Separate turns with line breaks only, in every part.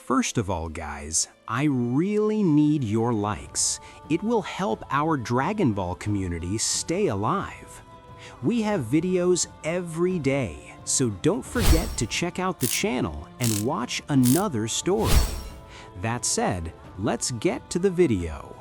First of all, guys, I really need your likes. It will help our Dragon Ball community stay alive. We have videos every day, so don't forget to check out the channel and watch another story. That said, let's get to the video.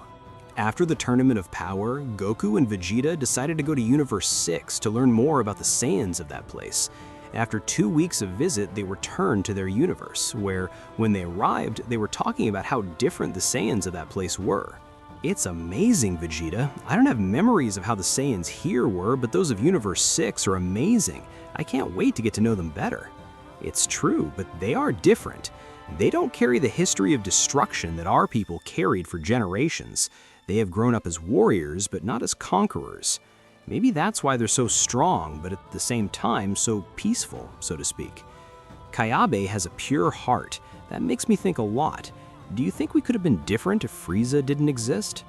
After the Tournament of Power, Goku and Vegeta decided to go to Universe 6 to learn more about the Saiyans of that place. After 2 weeks of visit, they returned to their universe, where, when they arrived, they were talking about how different the Saiyans of that place were. It's amazing, Vegeta. I don't have memories of how the Saiyans here were, but those of Universe 6 are amazing. I can't wait to get to know them better. It's true, but they are different. They don't carry the history of destruction that our people carried for generations. They have grown up as warriors, but not as conquerors. Maybe that's why they're so strong, but at the same time so peaceful, so to speak. Kayabe has a pure heart. That makes me think a lot. Do you think we could have been different if Frieza didn't exist?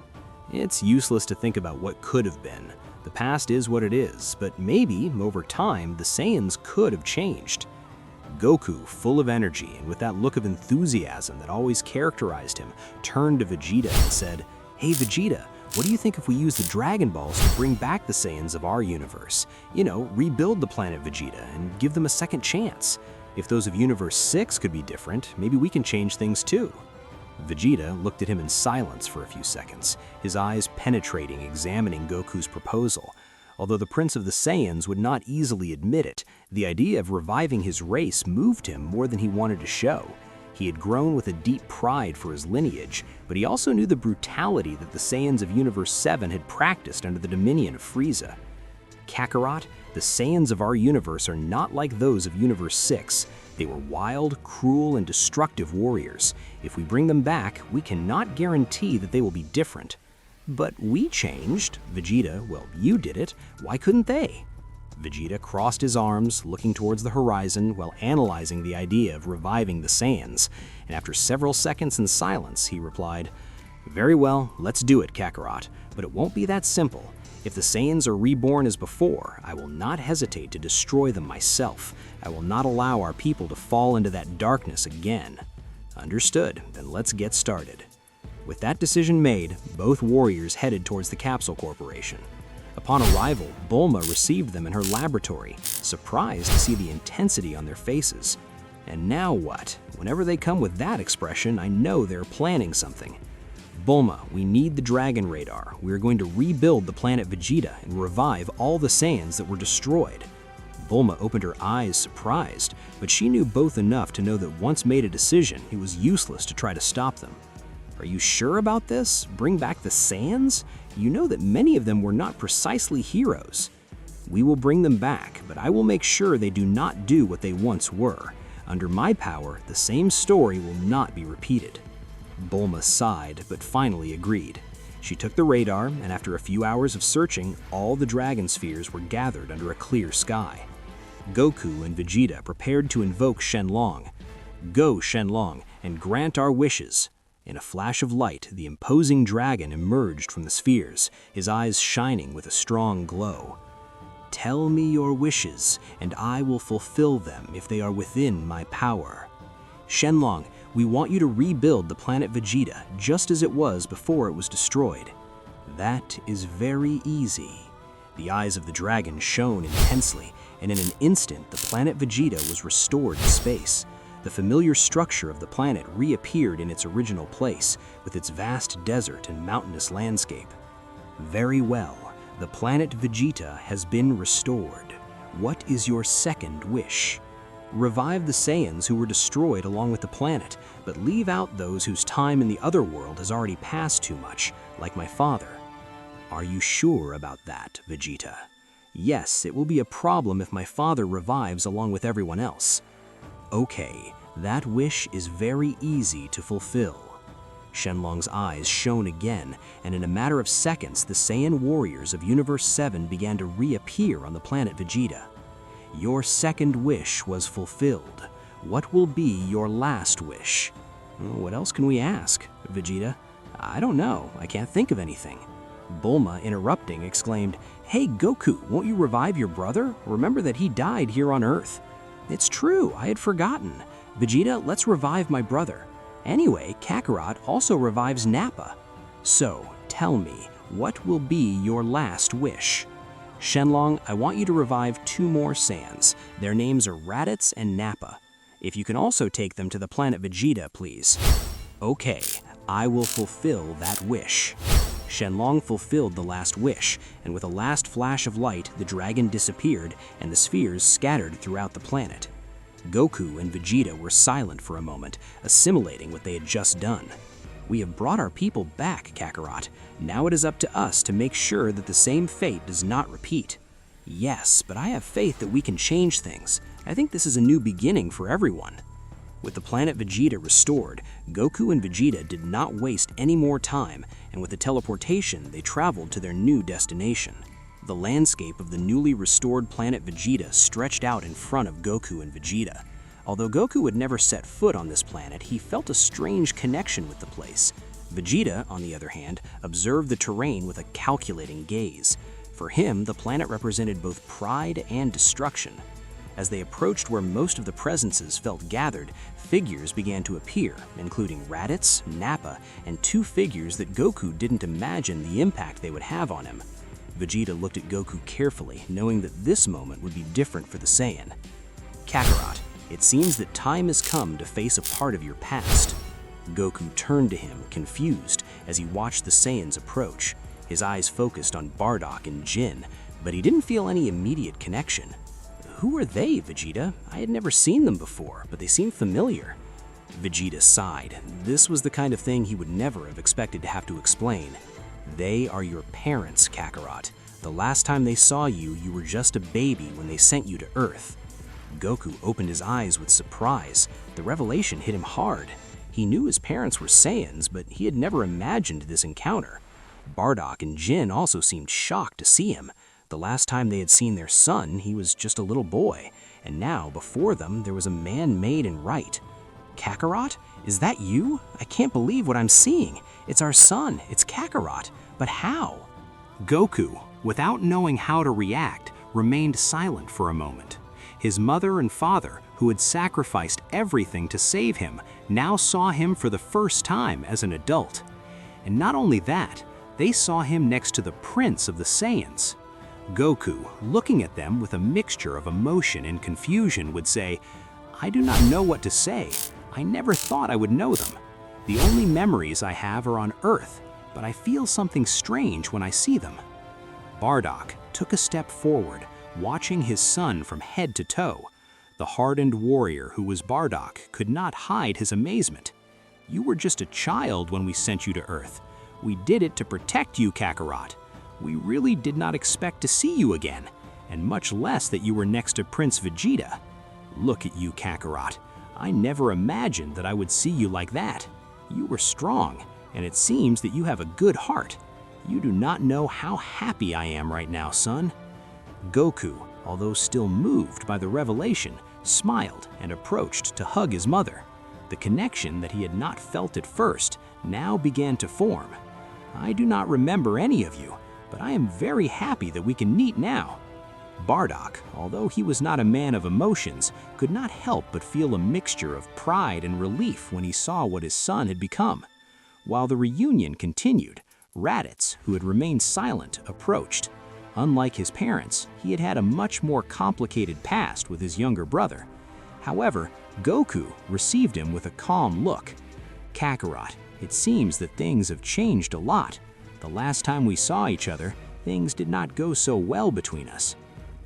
It's useless to think about what could have been. The past is what it is, but maybe, over time, the Saiyans could have changed. Goku, full of energy and with that look of enthusiasm that always characterized him, turned to Vegeta and said, "Hey Vegeta, what do you think if we use the Dragon Balls to bring back the Saiyans of our universe? You know, rebuild the planet Vegeta and give them a second chance. If those of Universe 6 could be different, maybe we can change things too." Vegeta looked at him in silence for a few seconds, his eyes penetrating, examining Goku's proposal. Although the Prince of the Saiyans would not easily admit it, the idea of reviving his race moved him more than he wanted to show. He had grown with a deep pride for his lineage, but he also knew the brutality that the Saiyans of Universe 7 had practiced under the dominion of Frieza. Kakarot, the Saiyans of our universe are not like those of Universe 6. They were wild, cruel, and destructive warriors. If we bring them back, we cannot guarantee that they will be different. But we changed. Vegeta, well, you did it. Why couldn't they? Vegeta crossed his arms, looking towards the horizon while analyzing the idea of reviving the Saiyans, and after several seconds in silence, he replied, "Very well, let's do it, Kakarot, but it won't be that simple. If the Saiyans are reborn as before, I will not hesitate to destroy them myself. I will not allow our people to fall into that darkness again." Understood, then let's get started. With that decision made, both warriors headed towards the Capsule Corporation. Upon arrival, Bulma received them in her laboratory, surprised to see the intensity on their faces. And now what? Whenever they come with that expression, I know they're planning something. "Bulma, we need the Dragon Radar. We are going to rebuild the planet Vegeta and revive all the Saiyans that were destroyed." Bulma opened her eyes surprised, but she knew both enough to know that once made a decision, it was useless to try to stop them. "Are you sure about this? Bring back the Saiyans? You know that many of them were not precisely heroes." "We will bring them back, but I will make sure they do not do what they once were. Under my power, the same story will not be repeated." Bulma sighed, but finally agreed. She took the radar, and after a few hours of searching, all the Dragon Spheres were gathered under a clear sky. Goku and Vegeta prepared to invoke Shenlong. "Go, Shenlong, and grant our wishes." In a flash of light, the imposing dragon emerged from the spheres, his eyes shining with a strong glow. "Tell me your wishes, and I will fulfill them if they are within my power. Shenlong, we want you to rebuild the planet Vegeta just as it was before it was destroyed." "That is very easy." The eyes of the dragon shone intensely, and in an instant the planet Vegeta was restored to space. The familiar structure of the planet reappeared in its original place, with its vast desert and mountainous landscape. "Very well, the planet Vegeta has been restored. What is your second wish?" "Revive the Saiyans who were destroyed along with the planet, but leave out those whose time in the other world has already passed too much, like my father." "Are you sure about that, Vegeta?" "Yes, it will be a problem if my father revives along with everyone else." "Okay, that wish is very easy to fulfill." Shenlong's eyes shone again, and in a matter of seconds, the Saiyan warriors of Universe 7 began to reappear on the planet Vegeta. "Your second wish was fulfilled. What will be your last wish?" "What else can we ask, Vegeta?" "I don't know. I can't think of anything." Bulma, interrupting, exclaimed, "Hey Goku, won't you revive your brother? Remember that he died here on Earth." "It's true, I had forgotten. Vegeta, let's revive my brother." Anyway, Kakarot also revives Nappa. So, tell me, what will be your last wish? Shenlong, I want you to revive 2 more Saiyans. Their names are Raditz and Nappa. If you can also take them to the planet Vegeta, please. Okay, I will fulfill that wish. Shenlong fulfilled the last wish, and with a last flash of light, the dragon disappeared and the spheres scattered throughout the planet. Goku and Vegeta were silent for a moment, assimilating what they had just done. We have brought our people back, Kakarot. Now it is up to us to make sure that the same fate does not repeat. Yes, but I have faith that we can change things. I think this is a new beginning for everyone. With the planet Vegeta restored, Goku and Vegeta did not waste any more time, and with the teleportation, they traveled to their new destination. The landscape of the newly restored planet Vegeta stretched out in front of Goku and Vegeta. Although Goku had never set foot on this planet, he felt a strange connection with the place. Vegeta, on the other hand, observed the terrain with a calculating gaze. For him, the planet represented both pride and destruction. As they approached where most of the presences felt gathered, figures began to appear, including Raditz, Nappa, and 2 figures that Goku didn't imagine the impact they would have on him. Vegeta looked at Goku carefully, knowing that this moment would be different for the Saiyan. Kakarot, it seems that time has come to face a part of your past. Goku turned to him, confused, as he watched the Saiyans approach. His eyes focused on Bardock and Jin, but he didn't feel any immediate connection. Who are they, Vegeta? I had never seen them before, but they seemed familiar. Vegeta sighed. This was the kind of thing he would never have expected to have to explain. They are your parents, Kakarot. The last time they saw you, you were just a baby when they sent you to Earth. Goku opened his eyes with surprise. The revelation hit him hard. He knew his parents were Saiyans, but he had never imagined this encounter. Bardock and Jin also seemed shocked to see him. The last time they had seen their son, he was just a little boy, and now, before them, there was a man made and right. Kakarot? Is that you? I can't believe what I'm seeing. It's our son. It's Kakarot. But how? Goku, without knowing how to react, remained silent for a moment. His mother and father, who had sacrificed everything to save him, now saw him for the first time as an adult. And not only that, they saw him next to the Prince of the Saiyans. Goku, looking at them with a mixture of emotion and confusion, would say, "I do not know what to say. I never thought I would know them. The only memories I have are on Earth, but I feel something strange when I see them." Bardock took a step forward, watching his son from head to toe. The hardened warrior who was Bardock could not hide his amazement. "You were just a child when we sent you to Earth. We did it to protect you, Kakarot. We really did not expect to see you again, and much less that you were next to Prince Vegeta. Look at you, Kakarot. I never imagined that I would see you like that. You were strong, and it seems that you have a good heart. You do not know how happy I am right now, son." Goku, although still moved by the revelation, smiled and approached to hug his mother. The connection that he had not felt at first now began to form. "I do not remember any of you, but I am very happy that we can meet now." Bardock, although he was not a man of emotions, could not help but feel a mixture of pride and relief when he saw what his son had become. While the reunion continued, Raditz, who had remained silent, approached. Unlike his parents, he had had a much more complicated past with his younger brother. However, Goku received him with a calm look. "Kakarot, it seems that things have changed a lot. The last time we saw each other, things did not go so well between us."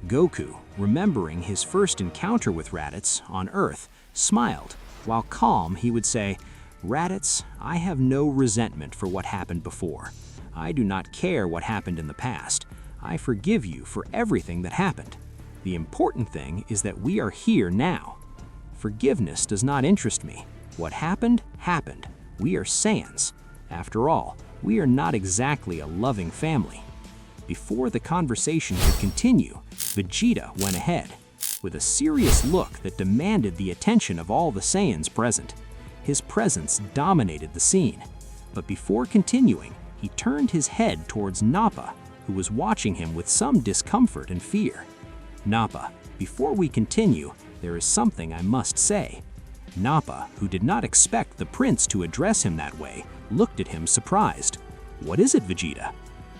Goku, remembering his first encounter with Raditz on Earth, smiled. While calm, he would say, "Raditz, I have no resentment for what happened before. I do not care what happened in the past. I forgive you for everything that happened. The important thing is that we are here now. Forgiveness does not interest me. What happened, happened. We are Saiyans. After all, we are not exactly a loving family." Before the conversation could continue, Vegeta went ahead, with a serious look that demanded the attention of all the Saiyans present. His presence dominated the scene. But before continuing, he turned his head towards Nappa, who was watching him with some discomfort and fear. "Nappa, before we continue, there is something I must say." Nappa, who did not expect the prince to address him that way, looked at him surprised. "What is it, Vegeta?"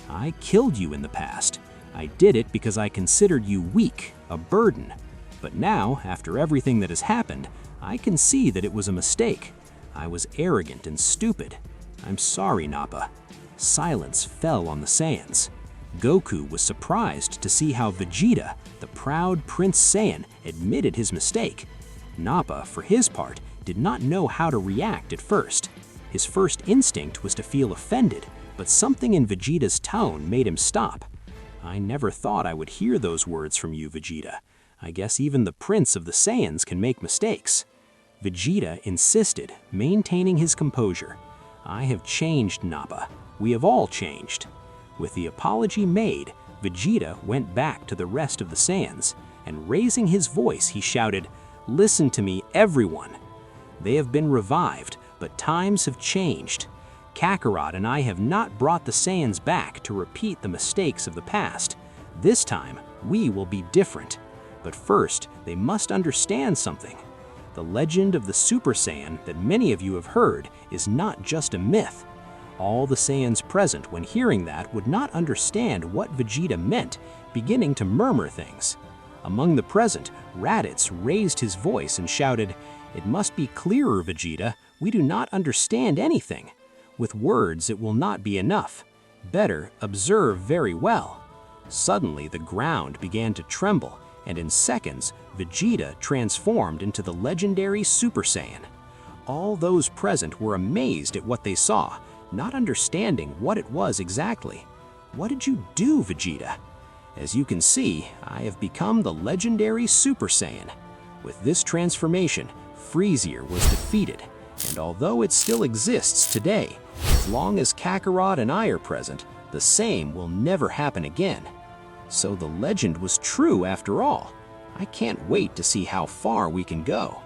"I killed you in the past. I did it because I considered you weak, a burden. But now, after everything that has happened, I can see that it was a mistake. I was arrogant and stupid. I'm sorry, Nappa." Silence fell on the Saiyans. Goku was surprised to see how Vegeta, the proud Prince Saiyan, admitted his mistake. Nappa, for his part, did not know how to react at first. His first instinct was to feel offended, but something in Vegeta's tone made him stop. "I never thought I would hear those words from you, Vegeta. I guess even the Prince of the Saiyans can make mistakes." Vegeta insisted, maintaining his composure. "I have changed, Nappa. We have all changed." With the apology made, Vegeta went back to the rest of the Saiyans, and raising his voice, he shouted, "Listen to me, everyone. They have been revived, but times have changed. Kakarot and I have not brought the Saiyans back to repeat the mistakes of the past. This time, we will be different. But first, they must understand something. The legend of the Super Saiyan that many of you have heard is not just a myth. All the Saiyans present when hearing that would not understand what Vegeta meant, beginning to murmur things. Among the present, Raditz raised his voice and shouted, "It must be clearer, Vegeta. We do not understand anything. With words it will not be enough. Better observe very well." Suddenly the ground began to tremble, and in seconds, Vegeta transformed into the legendary Super Saiyan. All those present were amazed at what they saw, not understanding what it was exactly. "What did you do, Vegeta?" "As you can see, I have become the legendary Super Saiyan." With this transformation, Freezer was defeated, and although it still exists today, as long as Kakarot and I are present, the same will never happen again. So the legend was true after all. I can't wait to see how far we can go.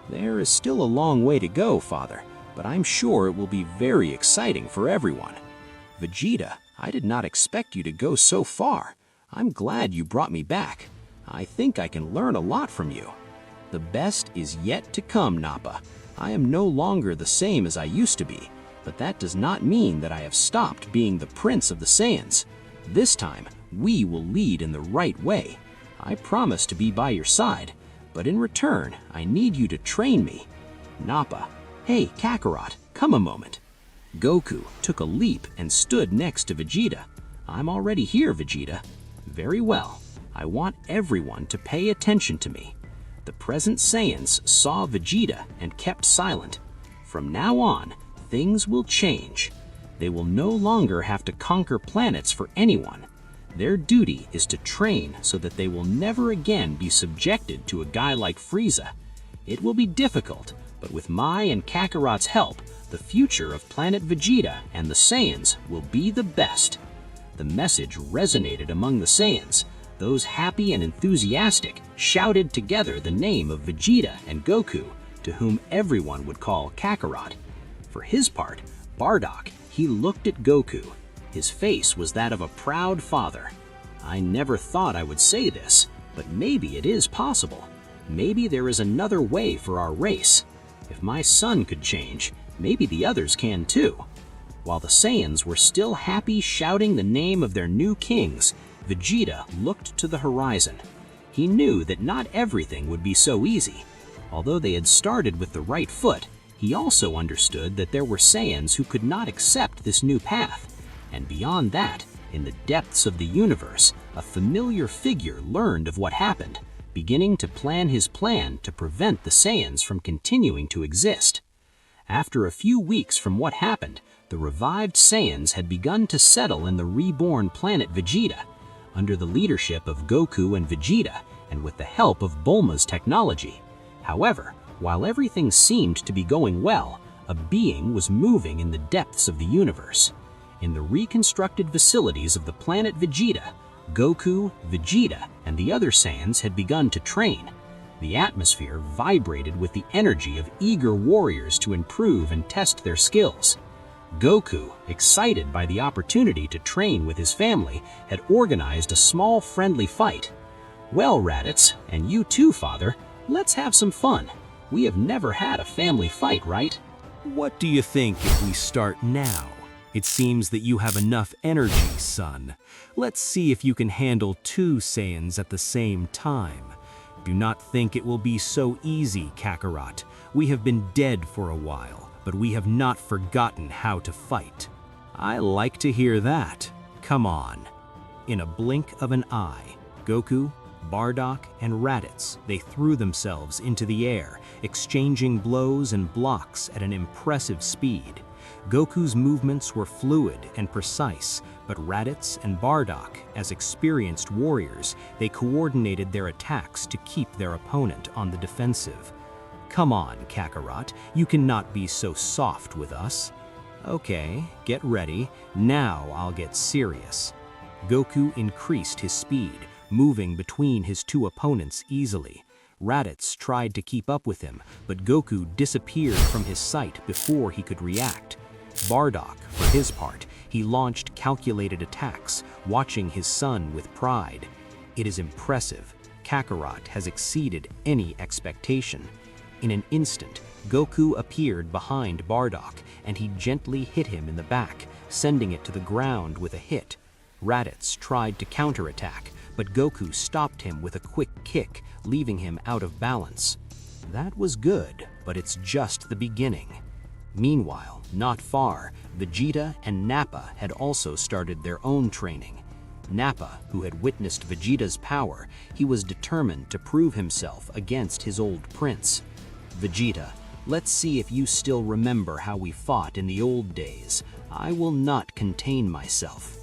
There is still a long way to go, Father, but I'm sure it will be very exciting for everyone. Vegeta, I did not expect you to go so far. I'm glad you brought me back. I think I can learn a lot from you. The best is yet to come, Nappa. I am no longer the same as I used to be, but that does not mean that I have stopped being the Prince of the Saiyans. This time, we will lead in the right way. I promise to be by your side, but in return, I need you to train me. Nappa, hey, Kakarot, come a moment. Goku took a leap and stood next to Vegeta. I'm already here, Vegeta. Very well. I want everyone to pay attention to me. The present Saiyans saw Vegeta and kept silent. From now on, things will change. They will no longer have to conquer planets for anyone. Their duty is to train so that they will never again be subjected to a guy like Frieza. It will be difficult, but with my and Kakarot's help, the future of planet Vegeta and the Saiyans will be the best. The message resonated among the Saiyans. Those happy and enthusiastic shouted together the name of Vegeta and Goku, to whom everyone would call Kakarot. For his part, Bardock, he looked at Goku. His face was that of a proud father. I never thought I would say this, but maybe it is possible. Maybe there is another way for our race. If my son could change, maybe the others can too. While the Saiyans were still happy shouting the name of their new kings, Vegeta looked to the horizon. He knew that not everything would be so easy. Although they had started with the right foot, he also understood that there were Saiyans who could not accept this new path. And beyond that, in the depths of the universe, a familiar figure learned of what happened, beginning to plan his plan to prevent the Saiyans from continuing to exist. After a few weeks from what happened, the revived Saiyans had begun to settle in the reborn planet Vegeta, under the leadership of Goku and Vegeta, and with the help of Bulma's technology. However, while everything seemed to be going well, a being was moving in the depths of the universe. In the reconstructed facilities of the planet Vegeta, Goku, Vegeta, and the other Saiyans had begun to train. The atmosphere vibrated with the energy of eager warriors to improve and test their skills. Goku, excited by the opportunity to train with his family, had organized a small friendly fight. Well, Raditz, and you too, Father, let's have some fun.
We have never had a family fight, right?
What do you think if we start now? It seems that you have enough energy, son. Let's see if you can handle 2 Saiyans at the same time. Do not think it will be so easy, Kakarot. We have been dead for a while, but we have not forgotten how to fight. I like to hear that. Come on. In a blink of an eye, Goku, Bardock, and Raditz, they threw themselves into the air, exchanging blows and blocks at an impressive speed. Goku's movements were fluid and precise, but Raditz and Bardock, as experienced warriors, they coordinated their attacks to keep their opponent on the defensive. Come on, Kakarot, you cannot be so soft with us. Okay, get ready. Now I'll get serious. Goku increased his speed, moving between his 2 opponents easily. Raditz tried to keep up with him, but Goku disappeared from his sight before he could react. Bardock, for his part, he launched calculated attacks, watching his son with pride. It is impressive. Kakarot has exceeded any expectation. In an instant, Goku appeared behind Bardock, and he gently hit him in the back, sending it to the ground with a hit. Raditz tried to counterattack, but Goku stopped him with a quick kick, leaving him out of balance. That was good, but it's just the beginning. Meanwhile, not far, Vegeta and Nappa had also started their own training. Nappa, who had witnessed Vegeta's power, he was determined to prove himself against his old prince. Vegeta, let's see if you still remember how we fought in the old days. I will not contain myself.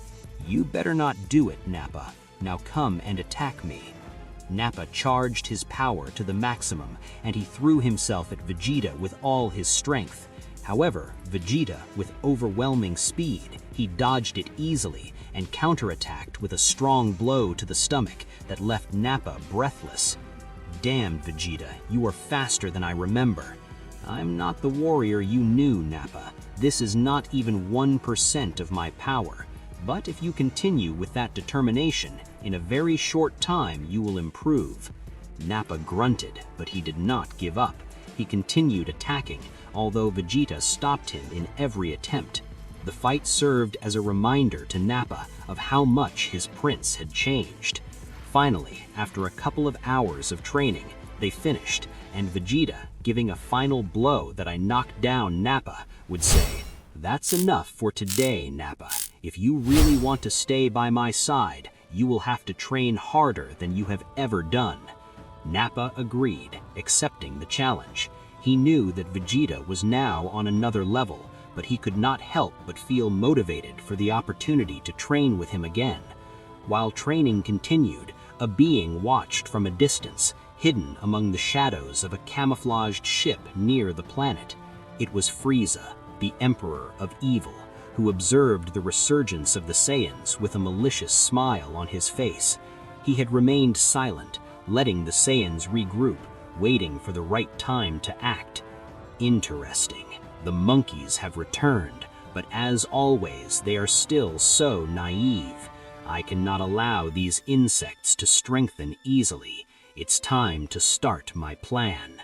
You better not do it, Nappa. Now come and attack me. Nappa charged his power to the maximum, and he threw himself at Vegeta with all his strength. However, Vegeta, with overwhelming speed, he dodged it easily and counterattacked with a strong blow to the stomach that left Nappa breathless. Damn, Vegeta, you are faster than I remember. I'm not the warrior you knew, Nappa. This is not even 1% of my power. But if you continue with that determination, in a very short time you will improve. Nappa grunted, but he did not give up. He continued attacking, although Vegeta stopped him in every attempt. The fight served as a reminder to Nappa of how much his prince had changed. Finally, after a couple of hours of training, they finished, and Vegeta, giving a final blow that I knocked down Nappa, would say, "That's enough for today, Nappa. If you really want to stay by my side, you will have to train harder than you have ever done." Nappa agreed, accepting the challenge. He knew that Vegeta was now on another level, but he could not help but feel motivated for the opportunity to train with him again. While training continued, a being watched from a distance, hidden among the shadows of a camouflaged ship near the planet. It was Frieza, the Emperor of Evil, who observed the resurgence of the Saiyans with a malicious smile on his face. He had remained silent, letting the Saiyans regroup, waiting for the right time to act. Interesting. The monkeys have returned, but as always, they are still so naive. I cannot allow these insects to strengthen easily. It's time to start my plan.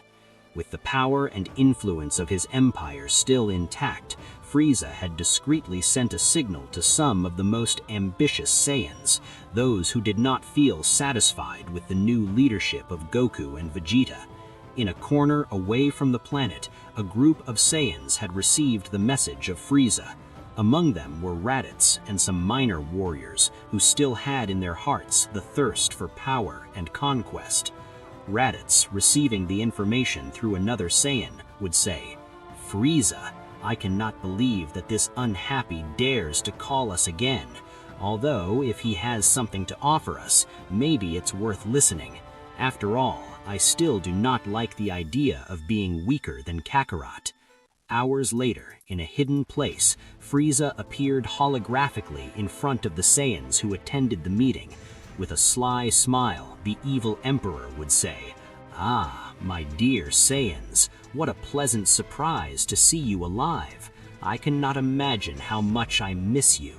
With the power and influence of his empire still intact, Frieza had discreetly sent a signal to some of the most ambitious Saiyans, those who did not feel satisfied with the new leadership of Goku and Vegeta. In a corner away from the planet, a group of Saiyans had received the message of Frieza. Among them were Raditz and some minor warriors who still had in their hearts the thirst for power and conquest. Raditz, receiving the information through another Saiyan, would say, "Frieza, I cannot believe that this unhappy dares to call us again. Although, if he has something to offer us, maybe it's worth listening. After all, I still do not like the idea of being weaker than Kakarot." Hours later, in a hidden place, Frieza appeared holographically in front of the Saiyans who attended the meeting. With a sly smile, the evil Emperor would say, "Ah, my dear Saiyans, what a pleasant surprise to see you alive. I cannot imagine how much I miss you.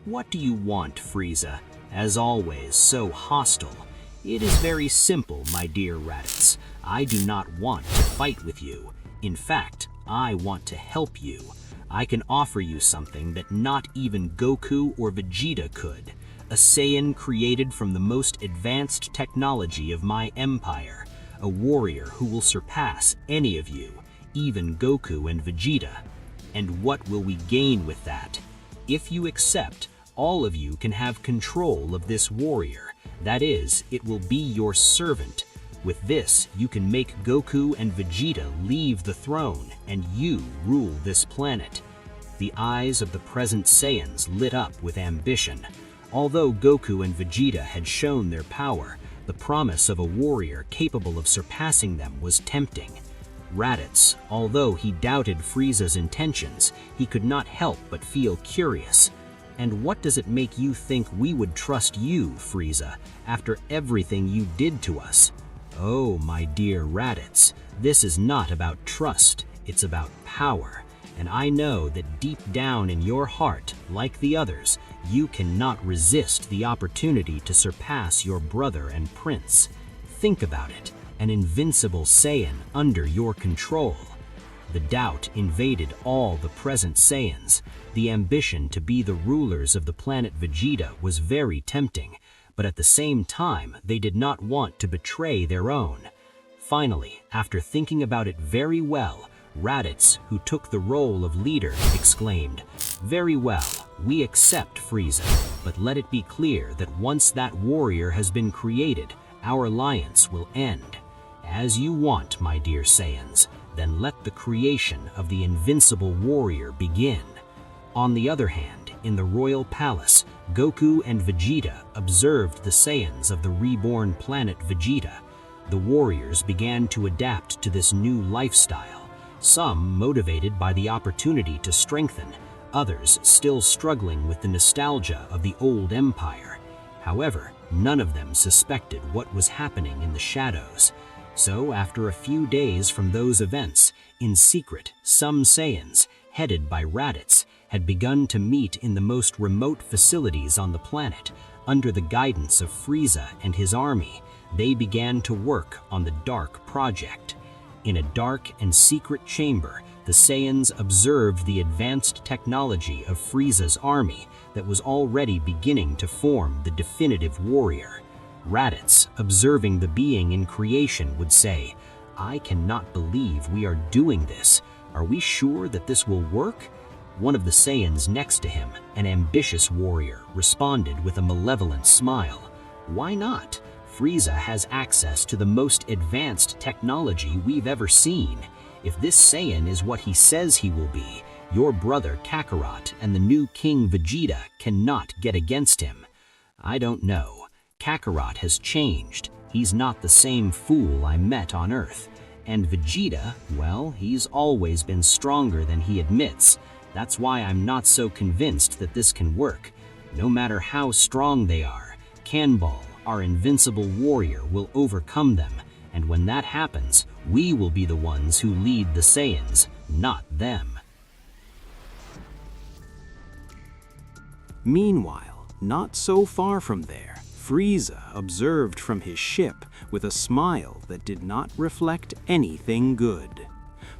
What do you want, Frieza? As always, so hostile. It is very simple, my dear Raditz.
I do not want to fight with you. In fact, I want to help you. I can offer you something that not even Goku or Vegeta could. A Saiyan created from the most advanced technology of my empire. A warrior who will surpass any of you, even Goku and Vegeta. And what will we gain with that? If you accept, all of you can have control of this warrior. That is, it will be your servant. With this, you can make Goku and Vegeta leave the throne, and you rule this planet. The eyes of the present Saiyans lit up with ambition. Although Goku and Vegeta had shown their power, the promise of a warrior capable of surpassing them was tempting. Raditz, although he doubted Frieza's intentions, he could not help but feel curious. And what does it make you think we would trust you, Frieza, after everything you did to us? Oh, my dear Raditz, this is not about trust, it's about power. And I know that deep down in your heart, like the others, you cannot resist the opportunity to surpass your brother and prince. Think about it, an invincible Saiyan under your control. The doubt invaded all the present Saiyans. The ambition to be the rulers of the planet Vegeta was very tempting, but at the same time, they did not want to betray their own. Finally, after thinking about it very well, Raditz, who took the role of leader, exclaimed, "Very well, we accept Frieza, but let it be clear that once that warrior has been created, our alliance will end. As you want, my dear Saiyans, then let the creation of the invincible warrior begin." On the other hand, in the royal palace, Goku and Vegeta observed the Saiyans of the reborn planet Vegeta. The warriors began to adapt to this new lifestyle, some motivated by the opportunity to strengthen, others still struggling with the nostalgia of the old empire. However, none of them suspected what was happening in the shadows. So after a few days from those events, in secret, some Saiyans, headed by Raditz, had begun to meet in the most remote facilities on the planet. Under the guidance of Frieza and his army, they began to work on the Dark Project. In a dark and secret chamber, the Saiyans observed the advanced technology of Frieza's army that was already beginning to form the definitive warrior. Raditz, observing the being in creation, would say, "I cannot believe we are doing this. Are we sure that this will work?" One of the Saiyans next to him, an ambitious warrior, responded with a malevolent smile. "Why not? Frieza has access to the most advanced technology we've ever seen. If this Saiyan is what he says he will be, your brother Kakarot and the new King Vegeta cannot get against him." "I don't know. Kakarot has changed. He's not the same fool I met on Earth. And Vegeta, well, he's always been stronger than he admits. That's why I'm not so convinced that this can work. No matter how strong they are, Kanbal, our invincible warrior, will overcome them, and when that happens, we will be the ones who lead the Saiyans, not them."
Meanwhile, not so far from there, Frieza observed from his ship with a smile that did not reflect anything good.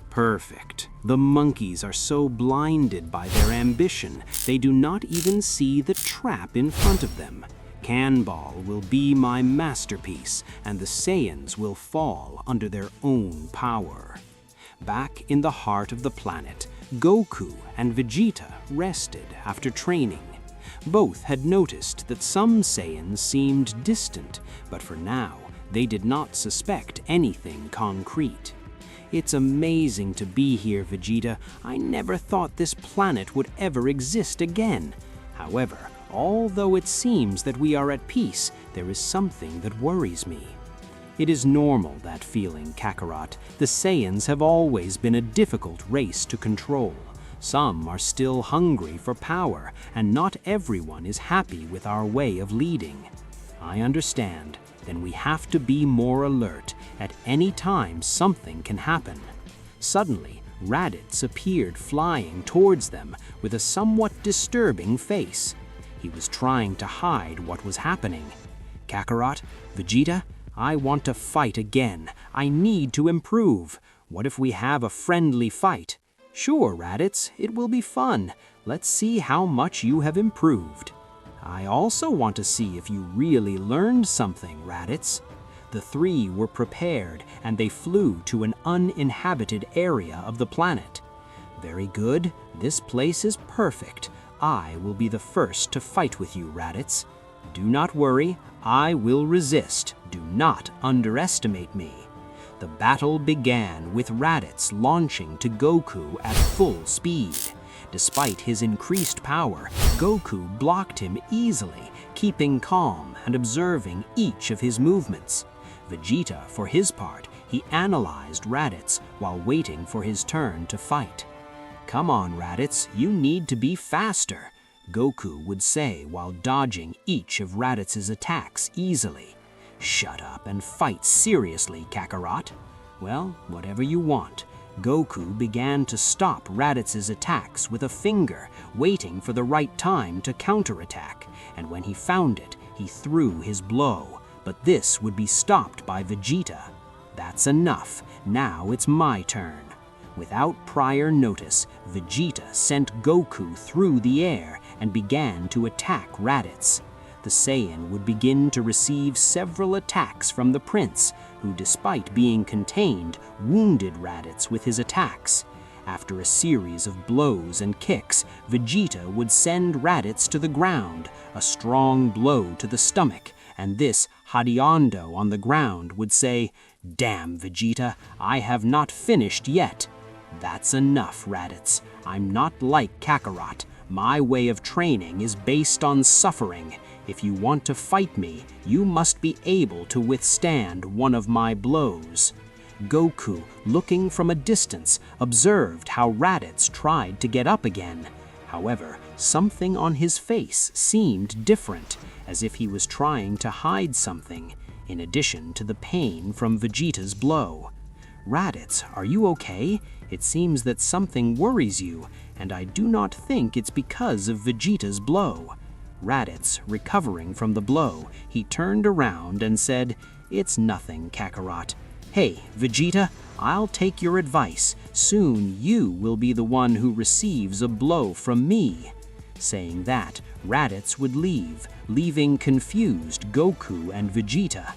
Perfect. The monkeys are so blinded by their ambition, they do not even see the trap in front of them. Kanbal will be my masterpiece, and the Saiyans will fall under their own power. Back in the heart of the planet, Goku and Vegeta rested after training. Both had noticed that some Saiyans seemed distant, but for now, they did not suspect anything concrete. "It's amazing to be here, Vegeta. I never thought this planet would ever exist again. However, although it seems that we are at peace, there is something that worries me." "It is normal, that feeling, Kakarot. The Saiyans have always been a difficult race to control. Some are still hungry for power, and not everyone is happy with our way of leading. I understand. Then we have to be more alert. At any time, something can happen." Suddenly, Raditz appeared flying towards them with a somewhat disturbing face. He was trying to hide what was happening. "Kakarot, Vegeta, I want to fight again. I need to improve. What if we have a friendly fight? Sure, Raditz, it will be fun. Let's see how much you have improved. I also want to see if you really learned something, Raditz. The three were prepared, and they flew to an uninhabited area of the planet. Very good. This place is perfect. I will be the first to fight with you, Raditz. Do not worry. I will resist. Do not underestimate me. The battle began with Raditz launching to Goku at full speed. Despite his increased power, Goku blocked him easily, keeping calm and observing each of his movements. Vegeta, for his part, he analyzed Raditz while waiting for his turn to fight. "Come on, Raditz, you need to be faster," Goku would say while dodging each of Raditz's attacks easily. "Shut up and fight seriously, Kakarot." Well, whatever you want. Goku began to stop Raditz's attacks with a finger, waiting for the right time to counterattack, and when he found it, he threw his blow, but this would be stopped by Vegeta. That's enough. Now it's my turn. Without prior notice, Vegeta sent Goku through the air and began to attack Raditz. The Saiyan would begin to receive several attacks from the prince, who, despite being contained, wounded Raditz with his attacks. After a series of blows and kicks, Vegeta would send Raditz to the ground, a strong blow to the stomach, and this Hadiondo on the ground would say, "Damn, Vegeta, I have not finished yet." "That's enough, Raditz. I'm not like Kakarot. My way of training is based on suffering. If you want to fight me, you must be able to withstand one of my blows." Goku, looking from a distance, observed how Raditz tried to get up again. However, something on his face seemed different, as if he was trying to hide something, in addition to the pain from Vegeta's blow. "Raditz, are you okay? It seems that something worries you, and I do not think it's because of Vegeta's blow." Raditz, recovering from the blow, he turned around and said, "It's nothing, Kakarot. Hey, Vegeta, I'll take your advice. Soon you will be the one who receives a blow from me." Saying that, Raditz would leave, leaving confused Goku and Vegeta.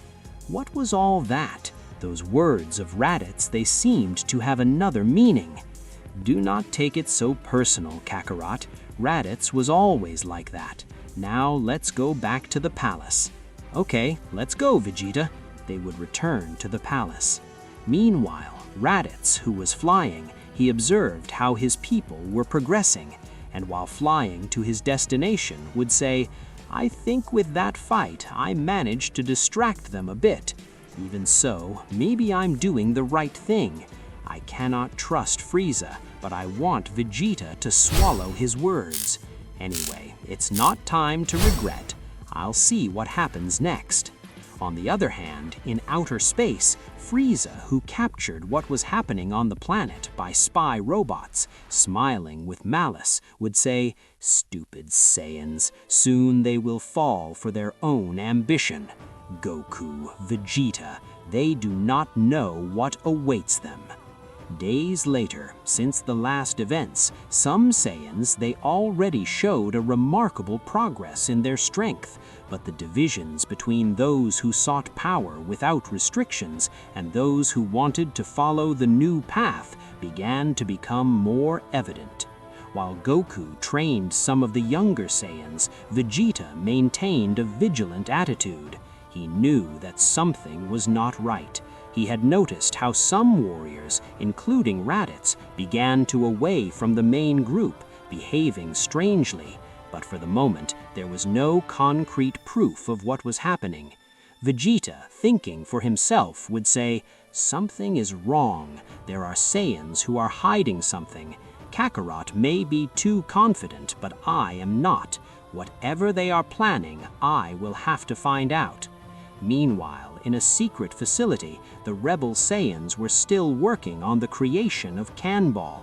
What was all that? Those words of Raditz, they seemed to have another meaning. Do not take it so personal, Kakarot. Raditz was always like that. Now let's go back to the palace. Okay, let's go, Vegeta. They would return to the palace. Meanwhile, Raditz, who was flying, he observed how his people were progressing, and while flying to his destination would say, "I think with that fight I managed to distract them a bit. Even so, maybe I'm doing the right thing. I cannot trust Frieza, but I want Vegeta to swallow his words. Anyway, it's not time to regret. I'll see what happens next." On the other hand, in outer space, Frieza, who captured what was happening on the planet by spy robots, smiling with malice, would say, "Stupid Saiyans, soon they will fall for their own ambition. Goku, Vegeta, they do not know what awaits them." Days later, since the last events, some Saiyans, they already showed a remarkable progress in their strength, but the divisions between those who sought power without restrictions and those who wanted to follow the new path began to become more evident. While Goku trained some of the younger Saiyans, Vegeta maintained a vigilant attitude. He knew that something was not right. He had noticed how some warriors, including Raditz, began to away from the main group, behaving strangely, but for the moment there was no concrete proof of what was happening. Vegeta, thinking for himself, would say, "Something is wrong. There are Saiyans who are hiding something. Kakarot may be too confident, but I am not. Whatever they are planning, I will have to find out." Meanwhile, in a secret facility, the rebel Saiyans were still working on the creation of Kanball.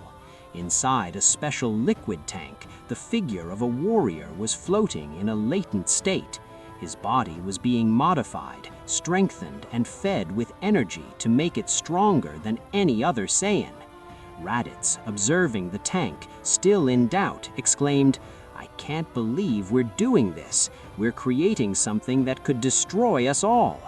Inside a special liquid tank, the figure of a warrior was floating in a latent state.
His body was being modified, strengthened, and fed with energy to make it stronger than any other Saiyan. Raditz, observing the tank, still in doubt, exclaimed, "I can't believe we're doing this. We're creating something that could destroy us all."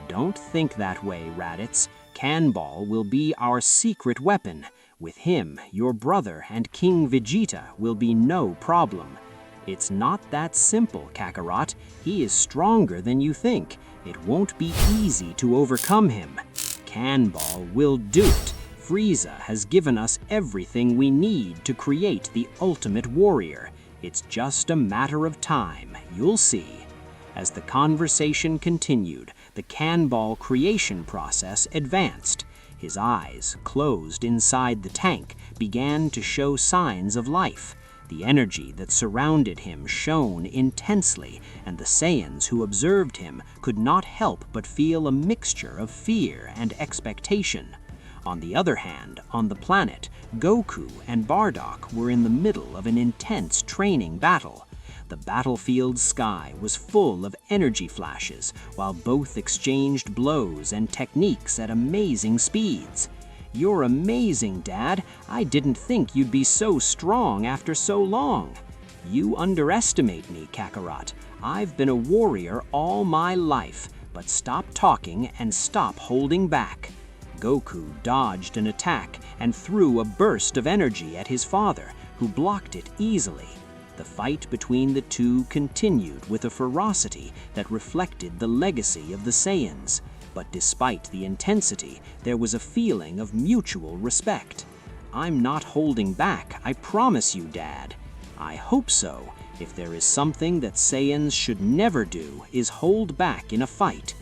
"Don't think that way, Raditz. Kanbal will be our secret weapon. With him, your brother and King Vegeta will be no problem." "It's not that simple, Kakarot. He is stronger than you think. It won't be easy to overcome him. Kanbal will do it. Frieza has given us everything we need to create the ultimate warrior. It's just a matter of time, you'll see." As the conversation continued, the Kanbal creation process advanced. His eyes, closed inside the tank, began to show signs of life. The energy that surrounded him shone intensely, and the Saiyans who observed him could not help but feel a mixture of fear and expectation. On the other hand, on the planet, Goku and Bardock were in the middle of an intense training battle. The battlefield sky was full of energy flashes, while both exchanged blows and techniques at amazing speeds. "You're amazing, Dad. I didn't think you'd be so strong after so long." "You underestimate me, Kakarot. I've been a warrior all my life, but stop talking and stop holding back." Goku dodged an attack and threw a burst of energy at his father, who blocked it easily. The fight between the two continued with a ferocity that reflected the legacy of the Saiyans. But despite the intensity, there was a feeling of mutual respect. "I'm not holding back, I promise you, Dad." "I hope so. If there is something that Saiyans should never do, is hold back in a fight."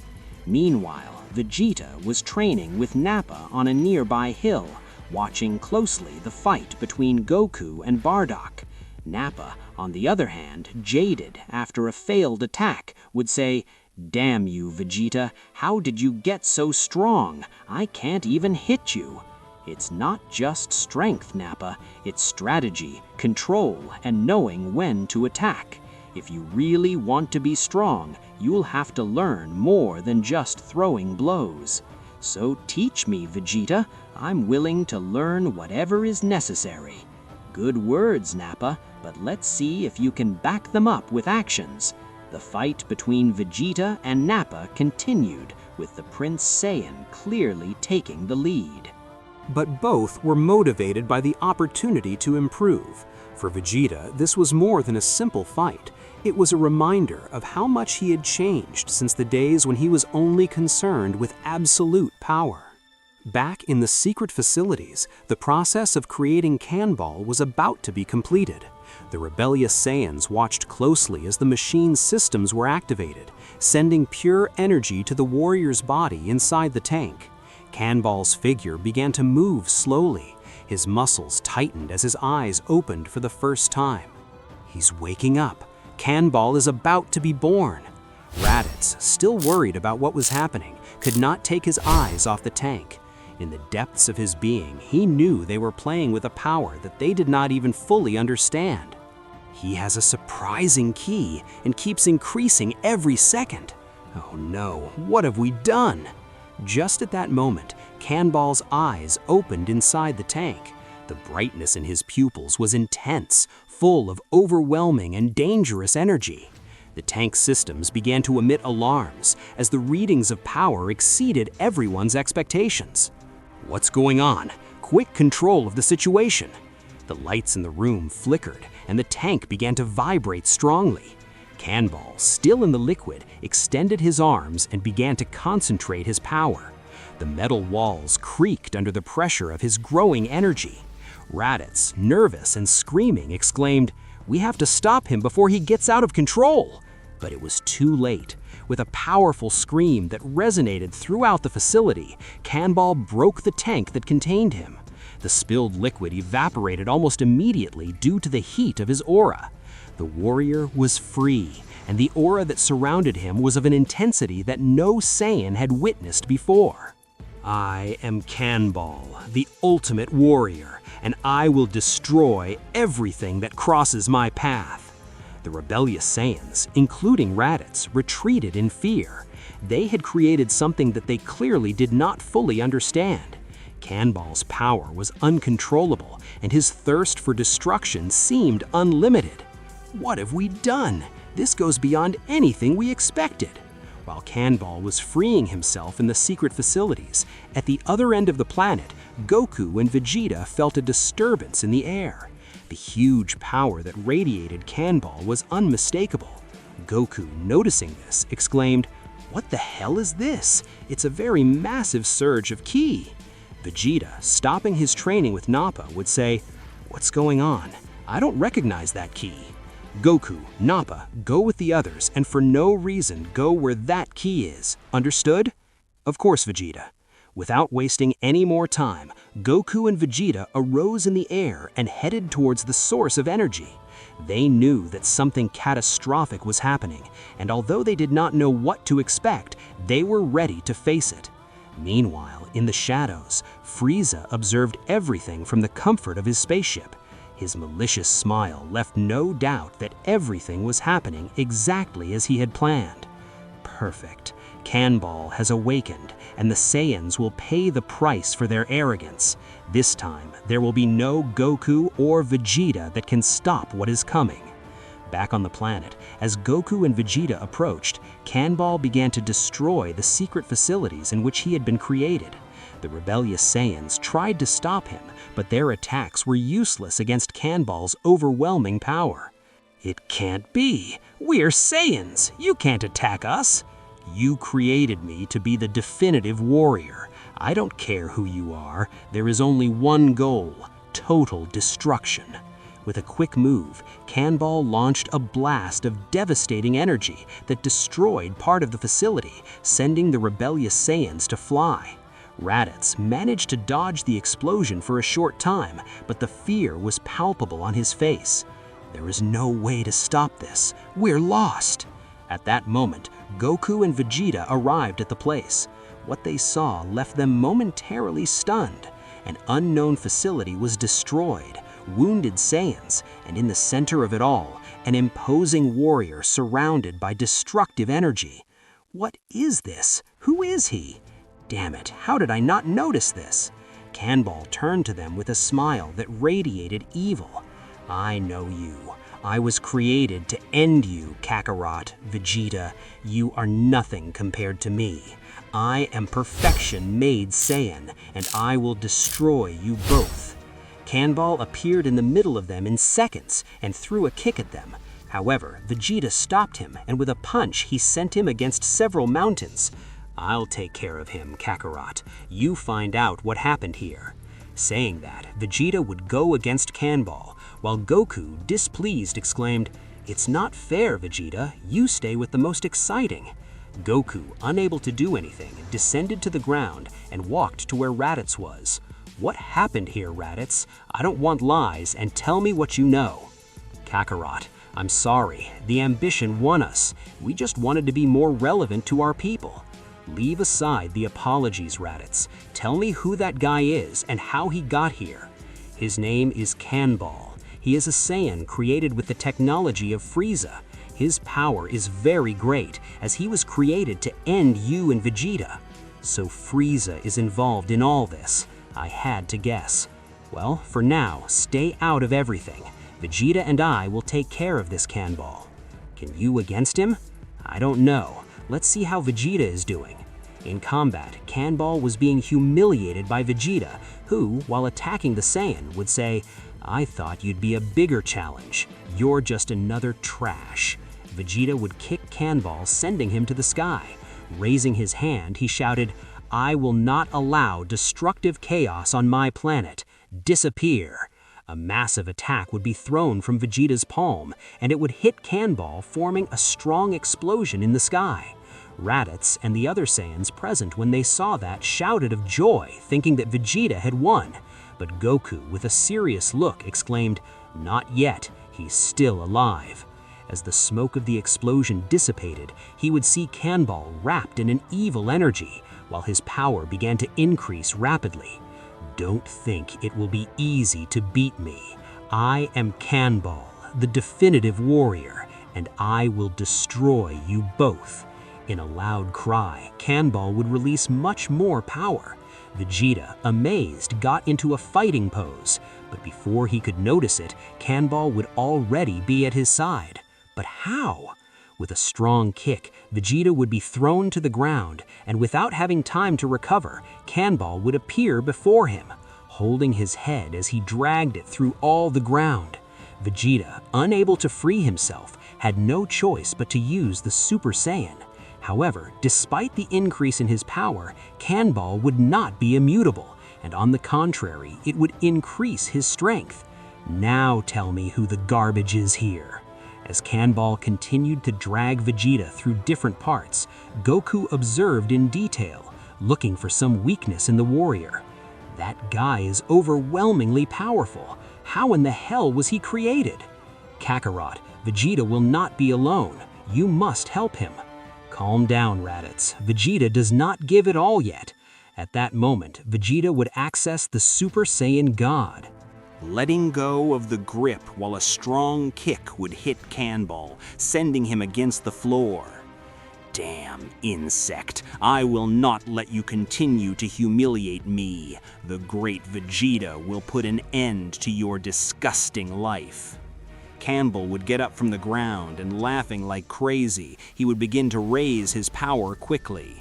Meanwhile, Vegeta was training with Nappa on a nearby hill, watching closely the fight between Goku and Bardock. Nappa, on the other hand, jaded after a failed attack, would say, "Damn you, Vegeta, how did you get so strong? I can't even hit you." "It's not just strength, Nappa, it's strategy, control, and knowing when to attack. If you really want to be strong, you'll have to learn more than just throwing blows. So teach me, Vegeta. I'm willing to learn whatever is necessary." "Good words, Nappa, but let's see if you can back them up with actions." The fight between Vegeta and Nappa continued, with the Prince Saiyan clearly taking the lead.
But both were motivated by the opportunity to improve. For Vegeta, this was more than a simple fight. It was a reminder of how much he had changed since the days when he was only concerned with absolute power. Back in the secret facilities, the process of creating Kanbal was about to be completed. The rebellious Saiyans watched closely as the machine's systems were activated, sending pure energy to the warrior's body inside the tank. Kanbal's figure began to move slowly. His muscles tightened as his eyes opened for the first time. He's waking up. Kanbal is about to be born. Raditz, still worried about what was happening, could not take his eyes off the tank. In the depths of his being, he knew they were playing with a power that they did not even fully understand. He has a surprising ki and keeps increasing every second. Oh no, what have we done? Just at that moment, Kanbal's eyes opened inside the tank. The brightness in his pupils was intense, full of overwhelming and dangerous energy. The tank's systems began to emit alarms as the readings of power exceeded everyone's expectations. What's going on? Quick control of the situation. The lights in the room flickered and the tank began to vibrate strongly. Kanbal, still in the liquid, extended his arms and began to concentrate his power. The metal walls creaked under the pressure of his growing energy. Raditz, nervous and screaming, exclaimed, "We have to stop him before he gets out of control!" But it was too late. With a powerful scream that resonated throughout the facility, Kanbal broke the tank that contained him. The spilled liquid evaporated almost immediately due to the heat of his aura. The warrior was free, and the aura that surrounded him was of an intensity that no Saiyan had witnessed before. "I am Kanbal, the ultimate warrior, and I will destroy everything that crosses my path." The rebellious Saiyans, including Raditz, retreated in fear. They had created something that they clearly did not fully understand. Kanbal's power was uncontrollable, and his thirst for destruction seemed unlimited. What have we done? This goes beyond anything we expected. While Kanbal was freeing himself in the secret facilities, at the other end of the planet, Goku and Vegeta felt a disturbance in the air. The huge power that radiated Kanbal was unmistakable. Goku, noticing this, exclaimed, "What the hell is this? It's a very massive surge of ki." Vegeta, stopping his training with Nappa, would say, "What's going on? I don't recognize that ki." Goku, Nappa, go with the others and for no reason go where that ki is. Understood? Of course, Vegeta. Without wasting any more time, Goku and Vegeta arose in the air and headed towards the source of energy. They knew that something catastrophic was happening, and although they did not know what to expect, they were ready to face it. Meanwhile, in the shadows, Frieza observed everything from the comfort of his spaceship. His malicious smile left no doubt that everything was happening exactly as he had planned. Perfect. Kanbal has awakened, and the Saiyans will pay the price for their arrogance. This time, there will be no Goku or Vegeta that can stop what is coming. Back on the planet, as Goku and Vegeta approached, Kanbal began to destroy the secret facilities in which he had been created. The rebellious Saiyans tried to stop him, but their attacks were useless against Kanbal's overwhelming power. "It can't be! We're Saiyans! You can't attack us! You created me to be the definitive warrior. I don't care who you are. There is only one goal: total destruction." With a quick move, Kanbal launched a blast of devastating energy that destroyed part of the facility, sending the rebellious Saiyans to fly. Raditz managed to dodge the explosion for a short time, but the fear was palpable on his face. "There is no way to stop this. We're lost." At that moment, Goku and Vegeta arrived at the place. What they saw left them momentarily stunned. An unknown facility was destroyed, wounded Saiyans, and in the center of it all, an imposing warrior surrounded by destructive energy. What is this? Who is he? Damn it, how did I not notice this? Kanbal turned to them with a smile that radiated evil. "I know you. I was created to end you, Kakarot, Vegeta. You are nothing compared to me. I am perfection made Saiyan, and I will destroy you both." Kanbal appeared in the middle of them in seconds and threw a kick at them. However, Vegeta stopped him, and with a punch he sent him against several mountains. "I'll take care of him, Kakarot. You find out what happened here." Saying that, Vegeta would go against Kanbal, while Goku, displeased, exclaimed, "It's not fair, Vegeta. You stay with the most exciting." Goku, unable to do anything, descended to the ground and walked to where Raditz was. "What happened here, Raditz? I don't want lies, and tell me what you know." "Kakarot, I'm sorry. The ambition won us. We just wanted to be more relevant to our people." "Leave aside the apologies, Raditz. Tell me who that guy is and how he got here." "His name is Kanbal. He is a Saiyan created with the technology of Frieza. His power is very great, as he was created to end you and Vegeta." "So Frieza is involved in all this. I had to guess. Well, for now, stay out of everything. Vegeta and I will take care of this Kanbal." "Can you against him?" "I don't know. Let's see how Vegeta is doing." In combat, Kanbal was being humiliated by Vegeta, who, while attacking the Saiyan, would say, "I thought you'd be a bigger challenge. You're just another trash." Vegeta would kick Kanbal, sending him to the sky. Raising his hand, he shouted, "I will not allow destructive chaos on my planet. Disappear." A massive attack would be thrown from Vegeta's palm, and it would hit Kanbal, forming a strong explosion in the sky. Raditz and the other Saiyans present when they saw that shouted of joy, thinking that Vegeta had won. But Goku, with a serious look, exclaimed, "Not yet, he's still alive." As the smoke of the explosion dissipated, he would see Kanbal wrapped in an evil energy, while his power began to increase rapidly. "Don't think it will be easy to beat me. I am Kanbal, the definitive warrior, and I will destroy you both." In a loud cry, Kanbal would release much more power. Vegeta, amazed, got into a fighting pose, but before he could notice it, Kanbal would already be at his side. But how? With a strong kick, Vegeta would be thrown to the ground, and without having time to recover, Kanbal would appear before him, holding his head as he dragged it through all the ground. Vegeta, unable to free himself, had no choice but to use the Super Saiyan. However, despite the increase in his power, Kanbal would not be immutable, and on the contrary, it would increase his strength. Now tell me who the garbage is here. As Kanbal continued to drag Vegeta through different parts, Goku observed in detail, looking for some weakness in the warrior. That guy is overwhelmingly powerful. How in the hell was he created? Kakarot, Vegeta will not be alone. You must help him. Calm down, Raditz. Vegeta does not give it all yet. At that moment, Vegeta would access the Super Saiyan God.
Letting go of the grip while a strong kick would hit Kanbal, sending him against the floor. Damn insect, I will not let you continue to humiliate me. The great Vegeta will put an end to your disgusting life. Kanbal would get up from the ground and, laughing like crazy, he would begin to raise his power quickly.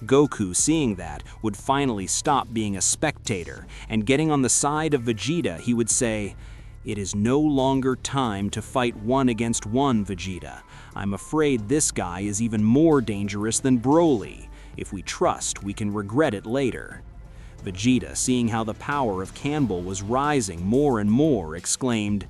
Goku, seeing that, would finally stop being a spectator, and getting on the side of Vegeta, he would say, "It is no longer time to fight one against one, Vegeta. I'm afraid this guy is even more dangerous than Broly. If we trust, we can regret it later." Vegeta, seeing how the power of Kanbal was rising more and more, exclaimed,